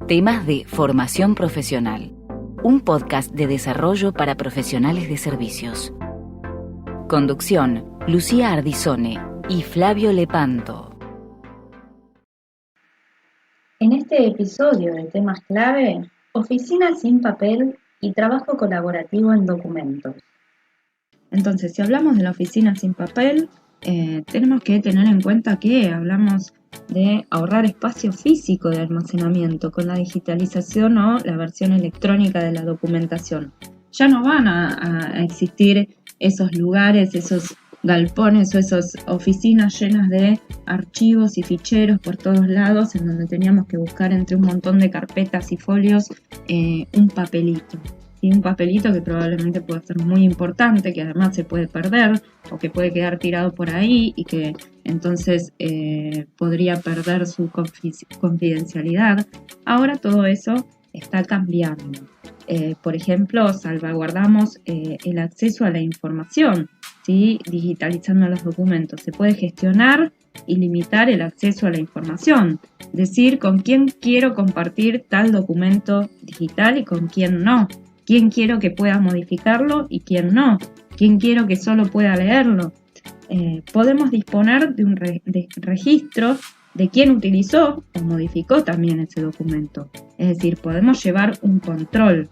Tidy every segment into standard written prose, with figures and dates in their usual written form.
Temas de formación profesional. Un podcast de desarrollo para profesionales de servicios. Conducción, Lucía Ardizone y Flavio Lepanto. En este episodio de temas clave, oficina sin papel y trabajo colaborativo en documentos. Entonces, si hablamos de la oficina sin papel, tenemos que tener en cuenta que hablamos de ahorrar espacio físico de almacenamiento con la digitalización o la versión electrónica de la documentación. Ya no van a existir esos lugares, esos galpones o esas oficinas llenas de archivos y ficheros por todos lados en donde teníamos que buscar entre un montón de carpetas y folios un papelito. Y un papelito que probablemente pueda ser muy importante, que además se puede perder o que puede quedar tirado por ahí y que entonces podría perder su confidencialidad. Ahora todo eso está cambiando. Por ejemplo, salvaguardamos el acceso a la información, ¿sí? Digitalizando los documentos. Se puede gestionar y limitar el acceso a la información. Decir con quién quiero compartir tal documento digital y con quién no. Quién quiero que pueda modificarlo y quién no. Quién quiero que solo pueda leerlo. Podemos disponer de un registro de quién utilizó o modificó también ese documento. Es decir, podemos llevar un control.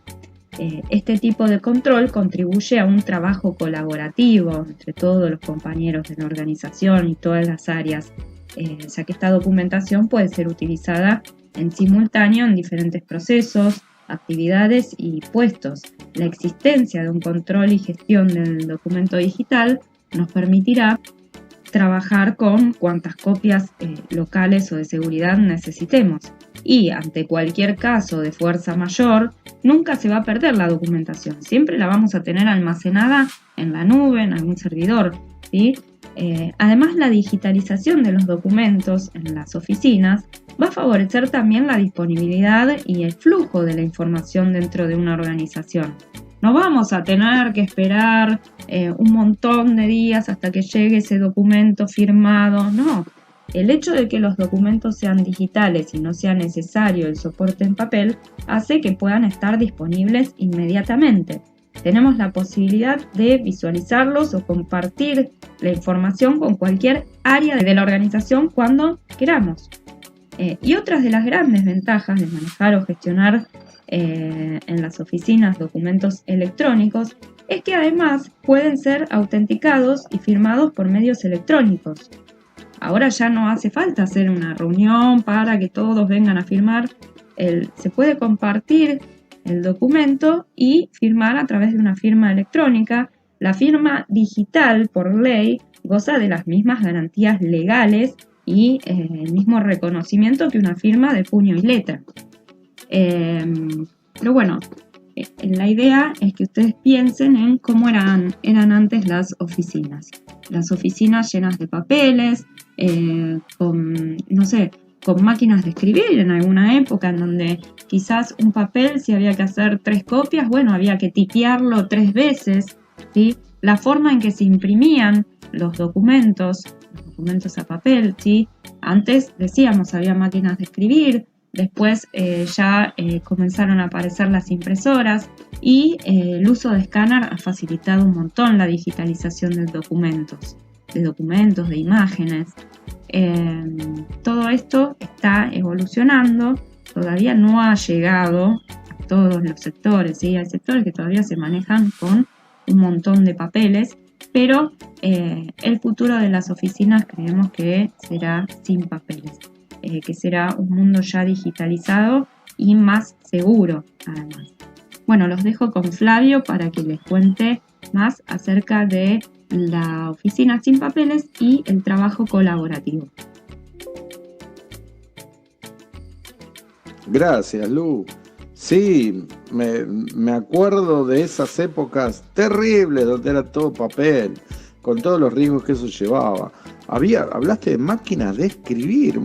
Este tipo de control contribuye a un trabajo colaborativo entre todos los compañeros de la organización y todas las áreas, ya que esta documentación puede ser utilizada en simultáneo en diferentes procesos, actividades y puestos. La existencia de un control y gestión del documento digital nos permitirá trabajar con cuantas copias locales o de seguridad necesitemos. Y ante cualquier caso de fuerza mayor, nunca se va a perder la documentación. Siempre la vamos a tener almacenada en la nube, en algún servidor, ¿sí? Además, la digitalización de los documentos en las oficinas va a favorecer también la disponibilidad y el flujo de la información dentro de una organización. No vamos a tener que esperar un montón de días hasta que llegue ese documento firmado, no. El hecho de que los documentos sean digitales y no sea necesario el soporte en papel hace que puedan estar disponibles inmediatamente. Tenemos la posibilidad de visualizarlos o compartir la información con cualquier área de la organización cuando queramos. Y otras de las grandes ventajas de manejar o gestionar en las oficinas documentos electrónicos es que además pueden ser autenticados y firmados por medios electrónicos. Ahora ya no hace falta hacer una reunión para que todos vengan a firmar. Se puede compartir el documento y firmar a través de una firma electrónica. La firma digital, por ley, goza de las mismas garantías legales y el mismo reconocimiento que una firma de puño y letra. Pero bueno, la idea es que ustedes piensen en cómo eran antes las oficinas. Las oficinas llenas de papeles, con máquinas de escribir en alguna época en donde quizás un papel, si había que hacer 3 copias, bueno, había que tipearlo 3 veces, ¿sí? La forma en que se imprimían los documentos a papel, ¿sí? Antes decíamos, había máquinas de escribir, después ya comenzaron a aparecer las impresoras y el uso de escáner ha facilitado un montón la digitalización de documentos, de imágenes. Todo esto está evolucionando, todavía no ha llegado a todos los sectores, ¿sí? Hay sectores que todavía se manejan con un montón de papeles, pero el futuro de las oficinas creemos que será sin papeles, que será un mundo ya digitalizado y más seguro además. Bueno, los dejo con Flavio para que les cuente más acerca de la oficina sin papeles y el trabajo colaborativo. Gracias, Lu. Sí, me acuerdo de esas épocas terribles donde era todo papel, con todos los riesgos que eso llevaba. Hablaste de máquinas de escribir.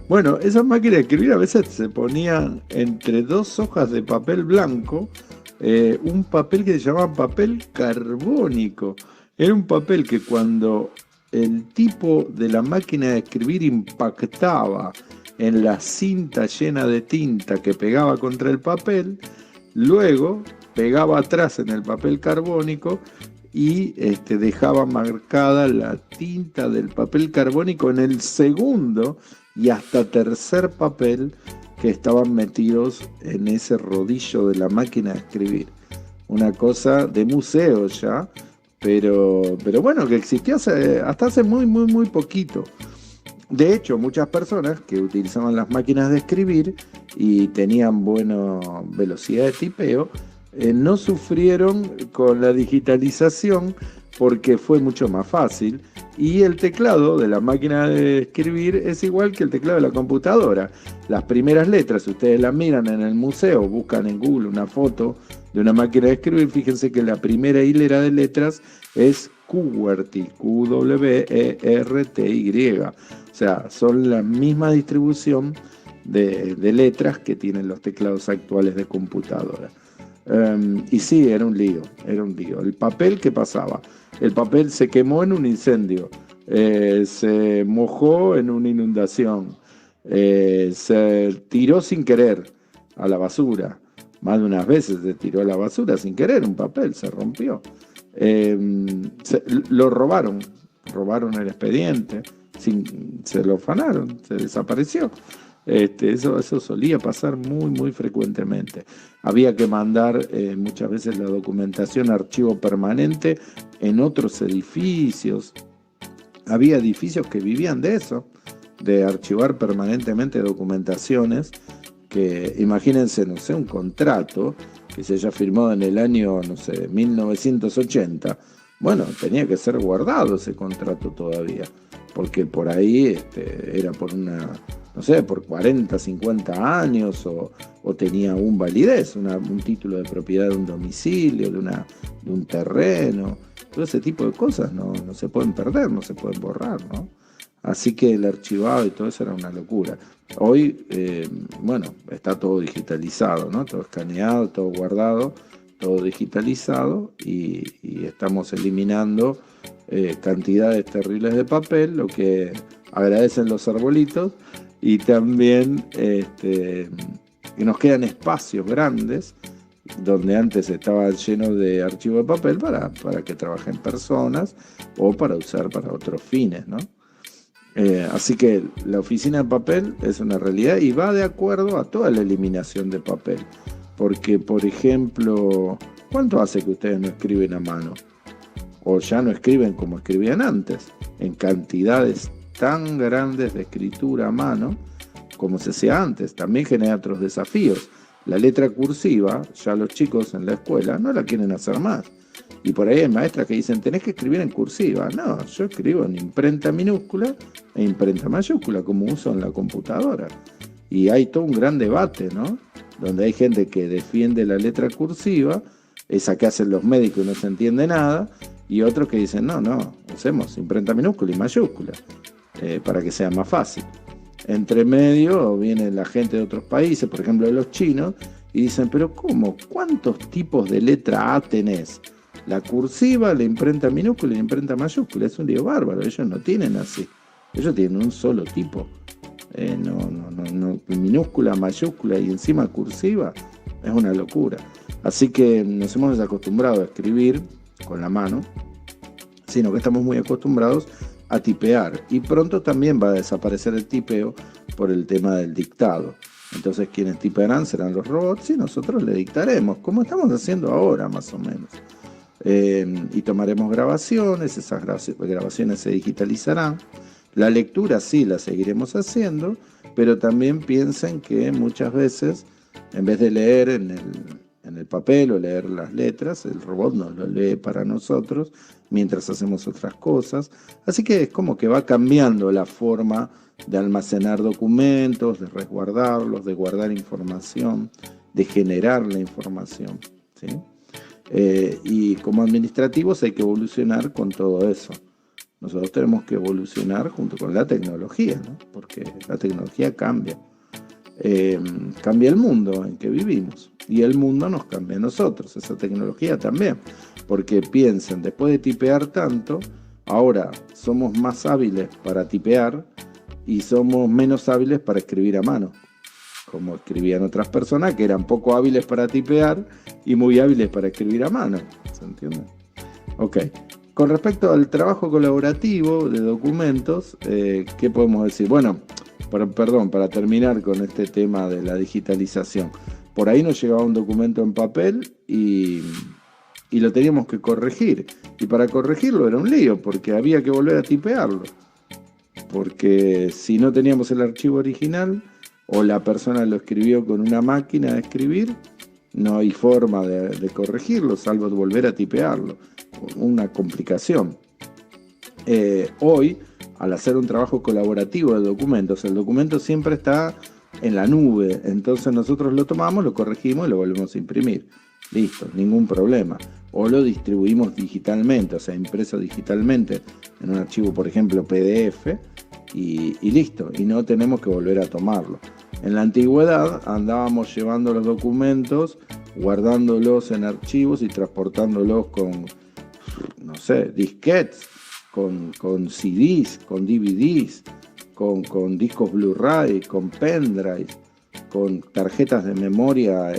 Bueno, esas máquinas de escribir a veces se ponían entre 2 hojas de papel blanco, un papel que se llamaba papel carbónico. Era un papel que cuando el tipo de la máquina de escribir impactaba en la cinta llena de tinta que pegaba contra el papel, luego pegaba atrás en el papel carbónico y dejaba marcada la tinta del papel carbónico en el segundo y hasta tercer papel que estaban metidos en ese rodillo de la máquina de escribir. Una cosa de museo ya, pero bueno, que existió hasta hace muy poquito. De hecho, muchas personas que utilizaban las máquinas de escribir y tenían buena velocidad de tipeo, no sufrieron con la digitalización porque fue mucho más fácil, y el teclado de la máquina de escribir es igual que el teclado de la computadora. Las primeras letras, si ustedes las miran en el museo, buscan en Google una foto de una máquina de escribir, fíjense que la primera hilera de letras es QWERTY, QWERTY. O sea, son la misma distribución de letras que tienen los teclados actuales de computadora. Y sí, era un lío. El papel, ¿qué pasaba? El papel se quemó en un incendio, se mojó en una inundación, se tiró sin querer a la basura. Más de unas veces se tiró a la basura sin querer un papel, se rompió. Lo robaron el expediente, se lo afanaron, se desapareció. Eso solía pasar muy frecuentemente. Había que mandar muchas veces la documentación a archivo permanente en otros edificios. Había edificios que vivían de eso, de archivar permanentemente documentaciones, que imagínense, no sé, un contrato que se haya firmado en el año, no sé, 1980. Bueno, tenía que ser guardado ese contrato todavía, porque por ahí era por por 40, 50 años o tenía un validez, un título de propiedad de un domicilio, de un terreno. Todo ese tipo de cosas no se pueden perder, no se pueden borrar, ¿no? Así que el archivado y todo eso era una locura. Hoy, está todo digitalizado, ¿no? Todo escaneado, todo guardado, todo digitalizado, y estamos eliminando cantidades terribles de papel, lo que agradecen los arbolitos, y también que nos quedan espacios grandes donde antes estaba lleno de archivo de papel para que trabajen personas o para usar para otros fines, ¿no? Así que la oficina de papel es una realidad y va de acuerdo a toda la eliminación de papel. Porque, por ejemplo, ¿cuánto hace que ustedes no escriben a mano? O ya no escriben como escribían antes, en cantidades tan grandes de escritura a mano como se hacía antes. También genera otros desafíos. La letra cursiva, ya los chicos en la escuela no la quieren hacer más. Y por ahí hay maestras que dicen, tenés que escribir en cursiva. No, yo escribo en imprenta minúscula e imprenta mayúscula, como uso en la computadora. Y hay todo un gran debate, ¿no? Donde hay gente que defiende la letra cursiva, esa que hacen los médicos y no se entiende nada, y otros que dicen, no, usemos imprenta minúscula y mayúscula, para que sea más fácil. Entre medio viene la gente de otros países, por ejemplo de los chinos, y dicen, pero ¿cómo? ¿Cuántos tipos de letra A tenés? La cursiva, la imprenta minúscula y la imprenta mayúscula. Es un lío bárbaro, ellos no tienen así. Ellos tienen un solo tipo. No, minúscula, mayúscula y encima cursiva, es una locura. Así que nos hemos desacostumbrado a escribir con la mano, sino que estamos muy acostumbrados a tipear, y pronto también va a desaparecer el tipeo por el tema del dictado. Entonces quienes tipearán serán los robots y nosotros le dictaremos, como estamos haciendo ahora más o menos. Y tomaremos grabaciones, esas grabaciones se digitalizarán. La lectura sí la seguiremos haciendo, pero también piensen que muchas veces, en vez de leer en el papel o leer las letras, el robot nos lo lee para nosotros mientras hacemos otras cosas. Así que es como que va cambiando la forma de almacenar documentos, de resguardarlos, de guardar información, de generar la información, ¿sí? Y como administrativos hay que evolucionar con todo eso. Nosotros tenemos que evolucionar junto con la tecnología, ¿no? Porque la tecnología cambia. Cambia el mundo en que vivimos y el mundo nos cambia a nosotros, esa tecnología también. Porque piensen, después de tipear tanto, ahora somos más hábiles para tipear y somos menos hábiles para escribir a mano, como escribían otras personas que eran poco hábiles para tipear y muy hábiles para escribir a mano. ¿Se entiende? Ok. Con respecto al trabajo colaborativo de documentos, ¿qué podemos decir? Bueno, para terminar con este tema de la digitalización. Por ahí nos llegaba un documento en papel y lo teníamos que corregir. Y para corregirlo era un lío, porque había que volver a tipearlo. Porque si no teníamos el archivo original, o la persona lo escribió con una máquina de escribir, no hay forma de corregirlo, salvo volver a tipearlo. Una complicación. Hoy, al hacer un trabajo colaborativo de documentos, el documento siempre está en la nube, entonces nosotros lo tomamos, lo corregimos y lo volvemos a imprimir. Listo, ningún problema. O lo distribuimos digitalmente, o sea, impreso digitalmente en un archivo, por ejemplo, PDF, y listo, y no tenemos que volver a tomarlo. En la antigüedad andábamos llevando los documentos, guardándolos en archivos y transportándolos con, no sé, disquetes, con CDs, con DVDs, con discos Blu-ray, con pendrive, con tarjetas de memoria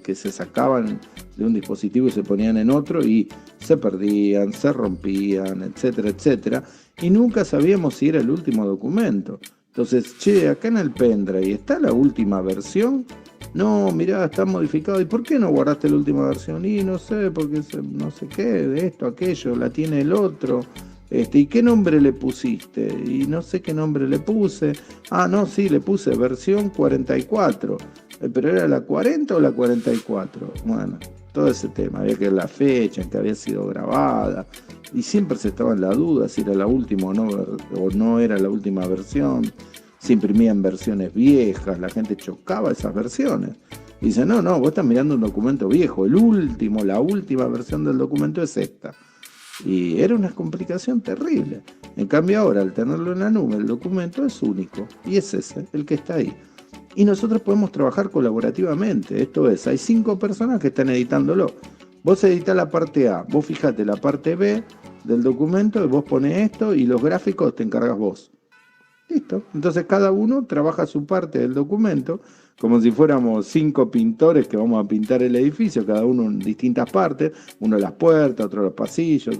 que se sacaban de un dispositivo y se ponían en otro y se perdían, se rompían, etcétera, etcétera, y nunca sabíamos si era el último documento. Entonces, acá en el pendrive ¿está la última versión? No, mirá, está modificado. ¿Y por qué no guardaste la última versión? Y no sé, porque no sé qué, de esto, aquello, la tiene el otro. ¿Y qué nombre le pusiste? Y no sé qué nombre le puse. Ah, no, sí, le puse versión 44. ¿Pero era la 40 o la 44? Bueno, todo ese tema. Había que ver la fecha en que había sido grabada. Y siempre se estaba en la duda si era la última o no era la última versión. Se imprimían versiones viejas, la gente chocaba esas versiones. Y dice, no, vos estás mirando un documento viejo. La última versión del documento es esta. Y era una complicación terrible. En cambio ahora, al tenerlo en la nube, el documento es único. Y es ese, el que está ahí. Y nosotros podemos trabajar colaborativamente. Esto es, hay 5 personas que están editándolo. Vos editás la parte A, vos fijate la parte B del documento y vos ponés esto y los gráficos te encargas vos. Listo. Entonces cada uno trabaja su parte del documento, como si fuéramos 5 pintores que vamos a pintar el edificio, cada uno en distintas partes, uno las puertas, otro los pasillos,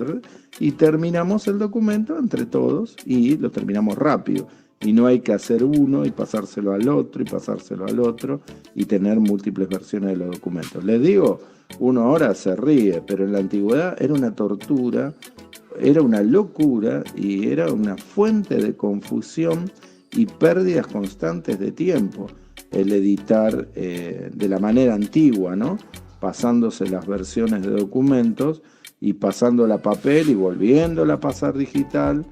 y terminamos el documento entre todos y lo terminamos rápido. Y no hay que hacer uno y pasárselo al otro y pasárselo al otro y tener múltiples versiones de los documentos. Les digo, uno ahora se ríe, pero en la antigüedad era una tortura, era una locura y era una fuente de confusión y pérdidas constantes de tiempo el editar de la manera antigua, ¿no? Pasándose las versiones de documentos y pasándola a papel y volviéndola a pasar digital,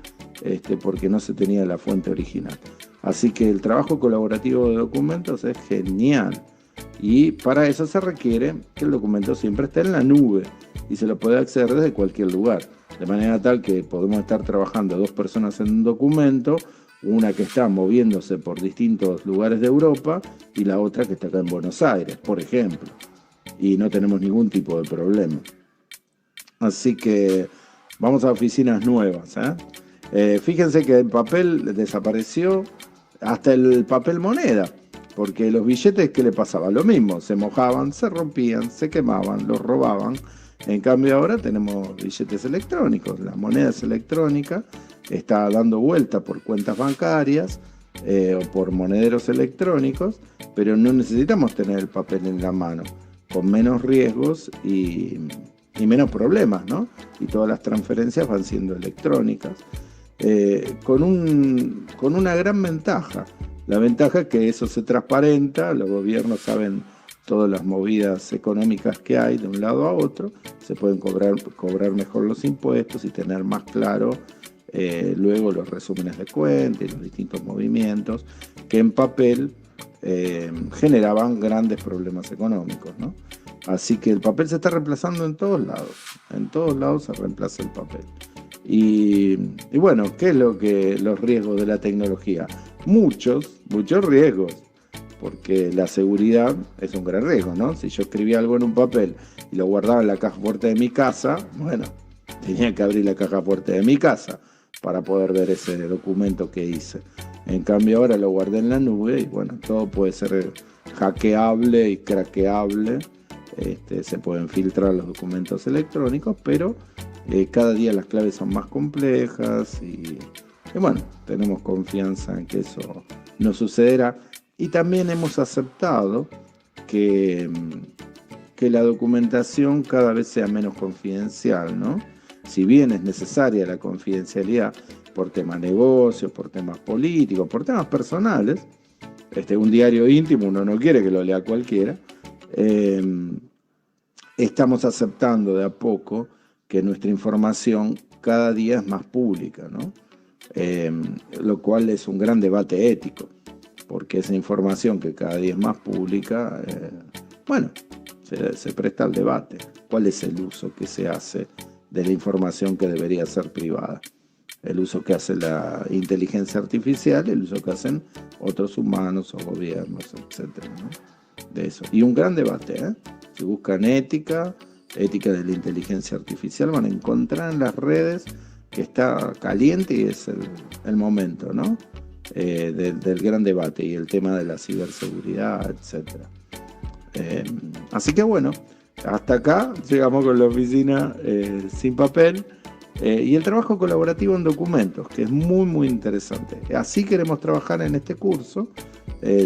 porque no se tenía la fuente original. Así que el trabajo colaborativo de documentos es genial. Y para eso se requiere que el documento siempre esté en la nube y se lo puede acceder desde cualquier lugar. De manera tal que podemos estar trabajando 2 personas en un documento, una que está moviéndose por distintos lugares de Europa y la otra que está acá en Buenos Aires, por ejemplo. Y no tenemos ningún tipo de problema. Así que vamos a oficinas nuevas, fíjense que el papel desapareció, hasta el papel moneda, porque los billetes, ¿qué le pasaba? Lo mismo, se mojaban, se rompían, se quemaban, los robaban. En cambio ahora tenemos billetes electrónicos, las monedas electrónicas, está dando vuelta por cuentas bancarias o por monederos electrónicos, pero no necesitamos tener el papel en la mano, con menos riesgos y menos problemas, ¿no? Y todas las transferencias van siendo electrónicas. Con una gran ventaja. La ventaja es que eso se transparenta, los gobiernos saben todas las movidas económicas que hay de un lado a otro, se pueden cobrar mejor los impuestos y tener más claro luego los resúmenes de cuentas y los distintos movimientos que en papel generaban grandes problemas económicos, ¿no? Así que el papel se está reemplazando en todos lados se reemplaza el papel. Y bueno, ¿qué es los riesgos de la tecnología? Muchos riesgos, porque la seguridad es un gran riesgo, ¿no? Si yo escribía algo en un papel y lo guardaba en la caja fuerte de mi casa, bueno, tenía que abrir la caja fuerte de mi casa para poder ver ese documento que hice. En cambio ahora lo guardé en la nube y bueno, todo puede ser hackeable y craqueable. Se pueden filtrar los documentos electrónicos, pero cada día las claves son más complejas y bueno, tenemos confianza en que eso no sucederá. Y también hemos aceptado que la documentación cada vez sea menos confidencial, ¿no? Si bien es necesaria la confidencialidad por temas negocios, por temas políticos, por temas personales, un diario íntimo uno no quiere que lo lea cualquiera, estamos aceptando de a poco que nuestra información cada día es más pública, ¿no? Lo cual es un gran debate ético, porque esa información que cada día es más pública, bueno, se presta al debate. ¿Cuál es el uso que se hace de la información que debería ser privada? El uso que hace la inteligencia artificial, el uso que hacen otros humanos o gobiernos, etcétera, ¿no? De eso. Y un gran debate, ¿eh? Si buscan ética de la inteligencia artificial, van a encontrar en las redes que está caliente y es el momento, ¿no? Del gran debate y el tema de la ciberseguridad, etcétera. Así que bueno, hasta acá llegamos con la oficina sin papel y el trabajo colaborativo en documentos, que es muy muy interesante. Así queremos trabajar en este curso,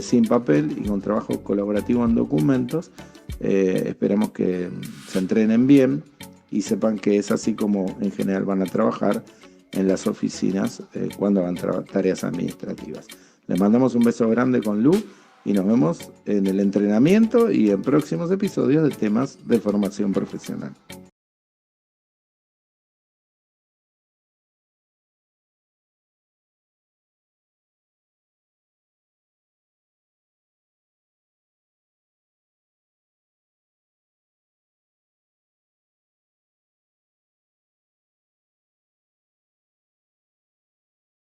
sin papel y con trabajo colaborativo en documentos. Esperamos que se entrenen bien y sepan que es así como en general van a trabajar en las oficinas cuando hagan tareas administrativas. Les mandamos un beso grande con Lu y nos vemos en el entrenamiento y en próximos episodios de temas de formación profesional.